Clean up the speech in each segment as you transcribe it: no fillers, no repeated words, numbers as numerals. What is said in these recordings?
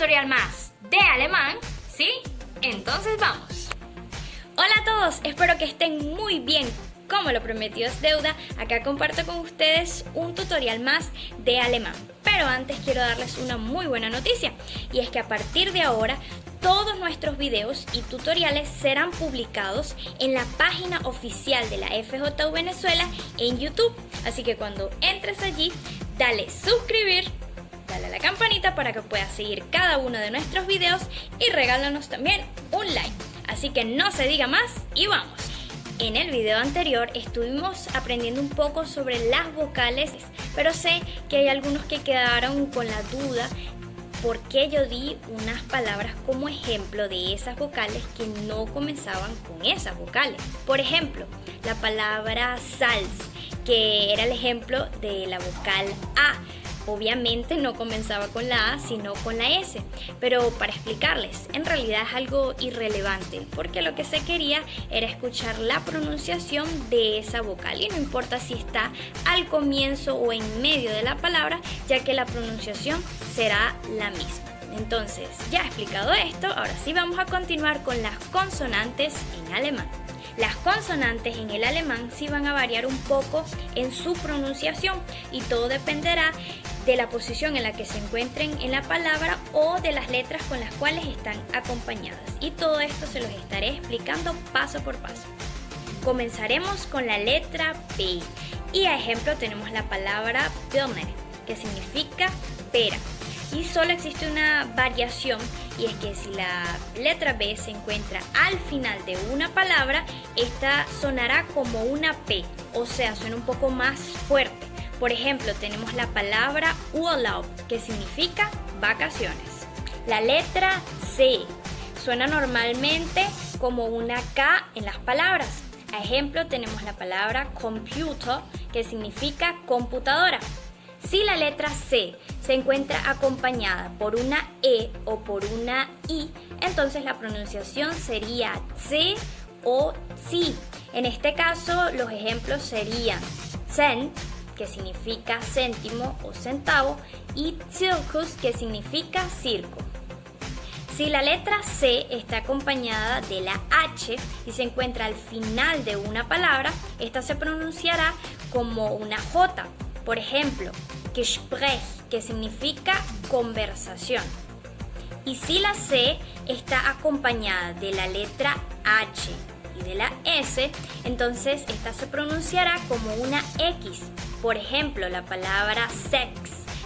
tutorial más de alemán, ¿sí? Entonces vamos. Hola a todos, espero que estén muy bien. Como lo prometido es deuda, acá comparto con ustedes un tutorial más de alemán. Pero antes quiero darles una muy buena noticia, y es que a partir de ahora todos nuestros videos y tutoriales serán publicados en la página oficial de la FJU Venezuela en YouTube. Así que cuando entres allí, dale suscribir, dale a la campanita para que puedas seguir cada uno de nuestros videos y regálanos también un like. Así que no se diga más y vamos. En el video anterior estuvimos aprendiendo un poco sobre las vocales, pero sé que hay algunos que quedaron con la duda porque yo di unas palabras como ejemplo de esas vocales que no comenzaban con esas vocales. Por ejemplo, la palabra Salz, que era el ejemplo de la vocal A. Obviamente no comenzaba con la A, sino con la S. Pero para explicarles, en realidad es algo irrelevante, porque lo que se quería era escuchar la pronunciación de esa vocal. Y no importa si está al comienzo o en medio de la palabra, ya que la pronunciación será la misma. Entonces, ya explicado esto, ahora sí vamos a continuar con las consonantes en alemán. Las consonantes en el alemán sí van a variar un poco en su pronunciación y todo dependerá de la posición en la que se encuentren en la palabra o de las letras con las cuales están acompañadas. Y todo esto se los estaré explicando paso por paso. Comenzaremos con la letra P y a ejemplo tenemos la palabra Birne, que significa pera. Y solo existe una variación, y es que si la letra B se encuentra al final de una palabra, esta sonará como una P, o sea, suena un poco más fuerte. Por ejemplo, tenemos la palabra Urlaub, que significa vacaciones. La letra C suena normalmente como una K en las palabras. A ejemplo, tenemos la palabra Computer, que significa computadora. Si la letra C se encuentra acompañada por una E o por una I, entonces la pronunciación sería C o CI. En este caso, los ejemplos serían Cent, que significa céntimo o centavo, y Circus, que significa circo. Si la letra C está acompañada de la H y se encuentra al final de una palabra, esta se pronunciará como una J. Por ejemplo, Gespräch, que significa conversación. Y si la C está acompañada de la letra H y de la S, entonces esta se pronunciará como una X. Por ejemplo, la palabra Sex,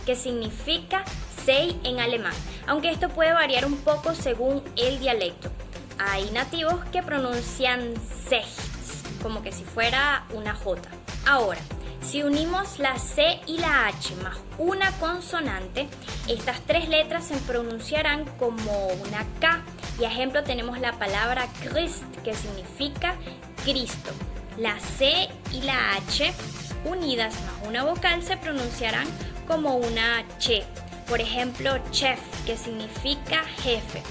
que significa 6 en alemán, aunque esto puede variar un poco según el dialecto. Hay nativos que pronuncian Sechts, como que si fuera una J. Ahora, si unimos la C y la H más una consonante, estas tres letras se pronunciarán como una K. Y a ejemplo tenemos la palabra Christ, que significa Cristo. La C y la H unidas más una vocal se pronunciarán como una Ch. Por ejemplo, chef, que significa jefe.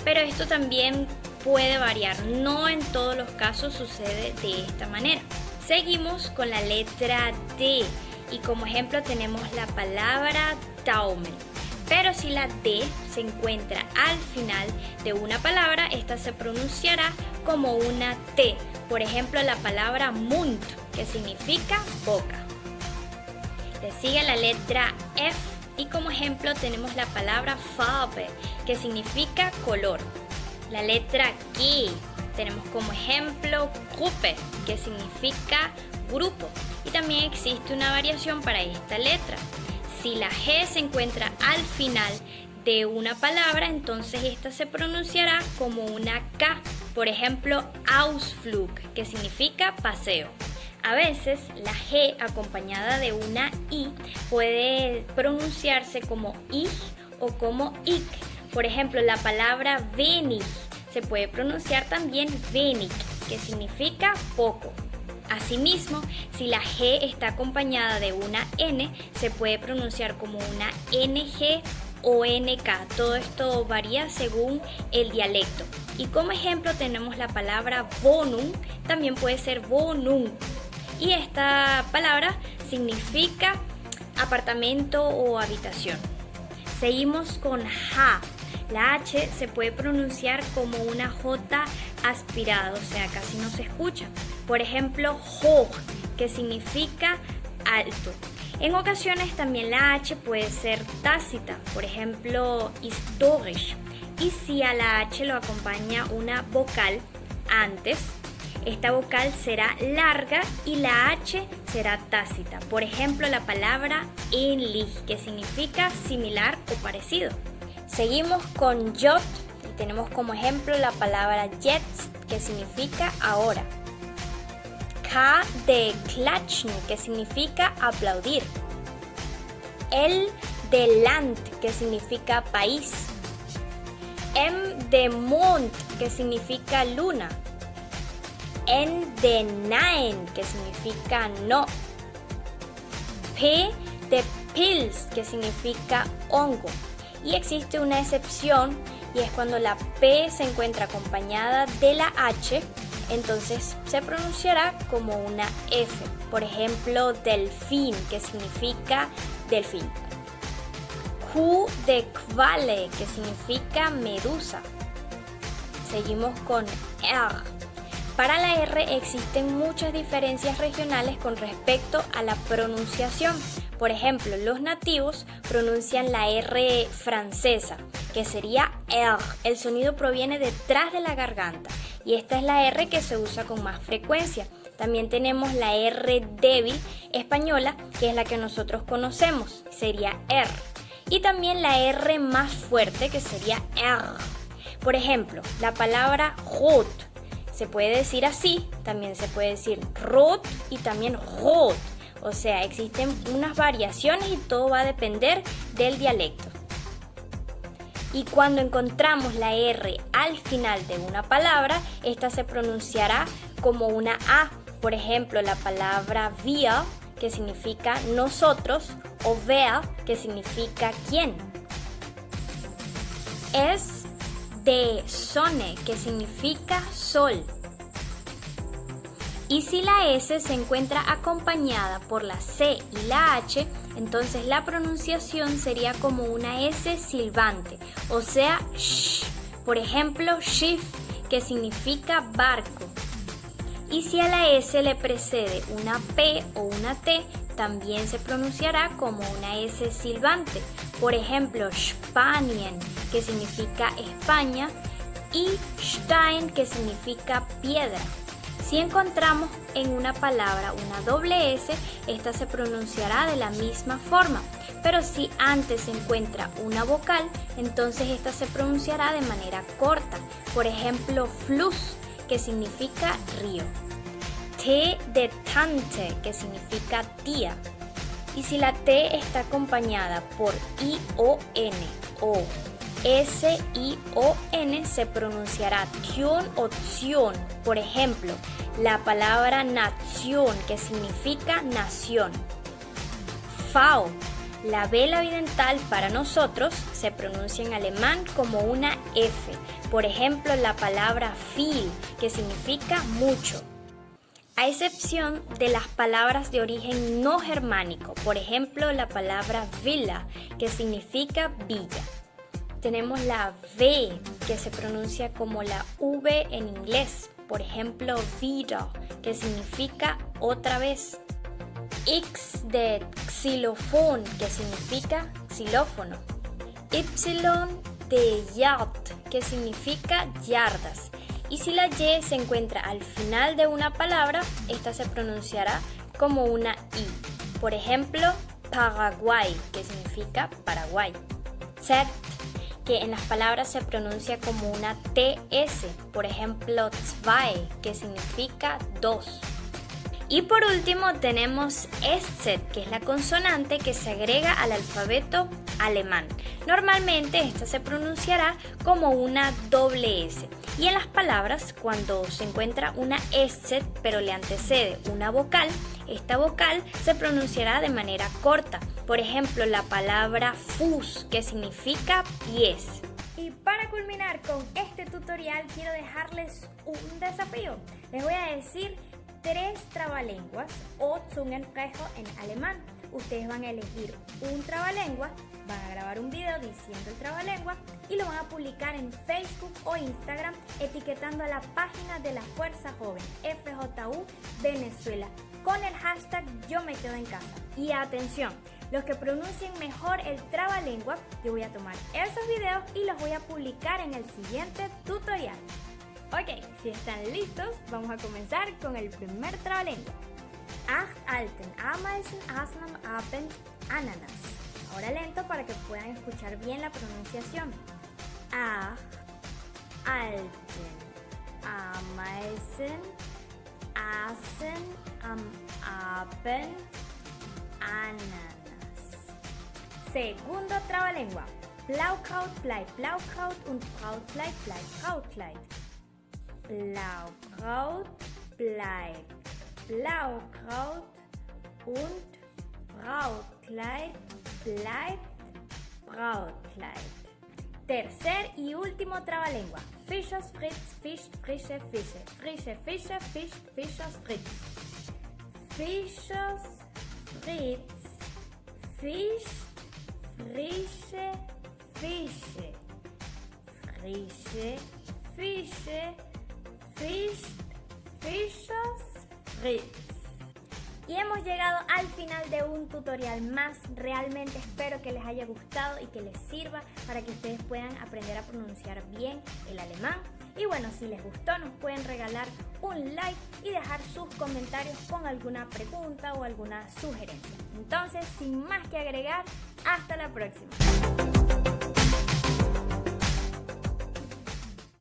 Pero esto también puede variar, no en todos los casos sucede de esta manera. Seguimos con la letra D y como ejemplo tenemos la palabra Daumen. Pero si la D se encuentra al final de una palabra, esta se pronunciará como una T. Por ejemplo, la palabra Mund, que significa boca. Le sigue la letra F y como ejemplo tenemos la palabra Farbe, que significa color. La letra G tenemos como ejemplo Gruppe, que significa grupo. Y también existe una variación para esta letra. Si la G se encuentra al final de una palabra, entonces esta se pronunciará como una K. Por ejemplo, Ausflug, que significa paseo. A veces la G acompañada de una I puede pronunciarse como ich o como ik. Por ejemplo, la palabra wenig se puede pronunciar también wenig, que significa poco. Asimismo, si la G está acompañada de una N, se puede pronunciar como una NG o NK. Todo esto varía según el dialecto. Y como ejemplo tenemos la palabra Wohnung, también puede ser Wohnung. Y esta palabra significa apartamento o habitación. Seguimos con H. La H se puede pronunciar como una J aspirada, o sea, casi no se escucha. Por ejemplo, hoch, que significa alto. En ocasiones también la H puede ser tácita, por ejemplo, historisch. Y si a la H lo acompaña una vocal antes, esta vocal será larga y la H será tácita. Por ejemplo, la palabra ähnlich, que significa similar o parecido. Seguimos con J y tenemos como ejemplo la palabra jetzt, que significa ahora. K de klatschen, que significa aplaudir. L de Land, que significa país. M de Mond, que significa luna. N de Nein, que significa no. P de Pils, que significa hongo. Y existe una excepción, y es cuando la P se encuentra acompañada de la H, entonces se pronunciará como una F. Por ejemplo, delfín, que significa delfín. Q de Qualle, que significa medusa. Seguimos con R. Para la R existen muchas diferencias regionales con respecto a la pronunciación. Por ejemplo, los nativos pronuncian la R francesa, que sería R. El sonido proviene detrás de la garganta y esta es la R que se usa con más frecuencia. También tenemos la R débil española, que es la que nosotros conocemos, sería R. Y también la R más fuerte, que sería R. Por ejemplo, la palabra rot se puede decir así, también se puede decir rot y también rot. O sea, existen unas variaciones y todo va a depender del dialecto. Y cuando encontramos la R al final de una palabra, esta se pronunciará como una A. Por ejemplo, la palabra wir, que significa nosotros, o wer, que significa quién. Es de Sonne, que significa sol. Y si la S se encuentra acompañada por la C y la H, entonces la pronunciación sería como una S silbante, o sea, sh. Por ejemplo, Schiff, que significa barco. Y si a la S le precede una P o una T, también se pronunciará como una S silbante. Por ejemplo, Spanien, que significa España, y Stein, que significa piedra. Si encontramos en una palabra una doble S, esta se pronunciará de la misma forma. Pero si antes se encuentra una vocal, entonces esta se pronunciará de manera corta. Por ejemplo, Fluss, que significa río. T de Tante, que significa tía. Y si la T está acompañada por I-O-N o S-I-O-N, se pronunciará tion o tion. Por ejemplo, la palabra nación, que significa nación. V, la vela bidental para nosotros, se pronuncia en alemán como una F. Por ejemplo, la palabra viel, que significa mucho. A excepción de las palabras de origen no germánico, por ejemplo, la palabra villa, que significa villa. Tenemos la V, que se pronuncia como la V en inglés. Por ejemplo, wieder, que significa otra vez. X de xilofón, que significa xilófono. Y de yard, que significa yardas. Y si la Y se encuentra al final de una palabra, esta se pronunciará como una I. Por ejemplo, Paraguay, que significa Paraguay. Z, que en las palabras se pronuncia como una TS. Por ejemplo, zwei, que significa dos. Y por último tenemos SZ, que es la consonante que se agrega al alfabeto alemán. Normalmente esta se pronunciará como una doble S. Y en las palabras, cuando se encuentra una SZ pero le antecede una vocal, esta vocal se pronunciará de manera corta. Por ejemplo, la palabra Fuß, que significa pies. Y para culminar con este tutorial, quiero dejarles un desafío. Les voy a decir 3 trabalenguas o Zungenbrecher en alemán. ustedes van a elegir un trabalengua, van a grabar un video diciendo el trabalengua y lo van a publicar en Facebook o Instagram etiquetando a la página de la Fuerza Joven FJU Venezuela con el hashtag Yo Me Quedo en Casa. Y atención, los que pronuncien mejor el trabalengua, yo voy a tomar esos videos y los voy a publicar en el siguiente tutorial. Ok, si están listos, vamos a comenzar con el primer trabalengua. Acht alten Ameisen aßen am Abend Ananas. Ahora lento para que puedan escuchar bien la pronunciación. Acht alten Ameisen aßen am Abend Ananas. Segundo trabalengua. Blaukraut bleibt Blaukraut und Brautkleid bleibt Brautkleid. Blaukraut bleibt Blaukraut und Brautkleid bleibt Brautkleid. Tercer y último trabalengua. Fischers Fritz fischt frische Fische. Frische Fische fischt Fischers Fritz. Fischers Fritz fischt frische Fische. Frische Fische fischt Fischers Fritz. Y hemos llegado al final de un tutorial más. Realmente espero que les haya gustado y que les sirva para que ustedes puedan aprender a pronunciar bien el alemán. Y bueno, si les gustó nos pueden regalar un like y dejar sus comentarios con alguna pregunta o alguna sugerencia. Entonces, sin más que agregar, hasta la próxima.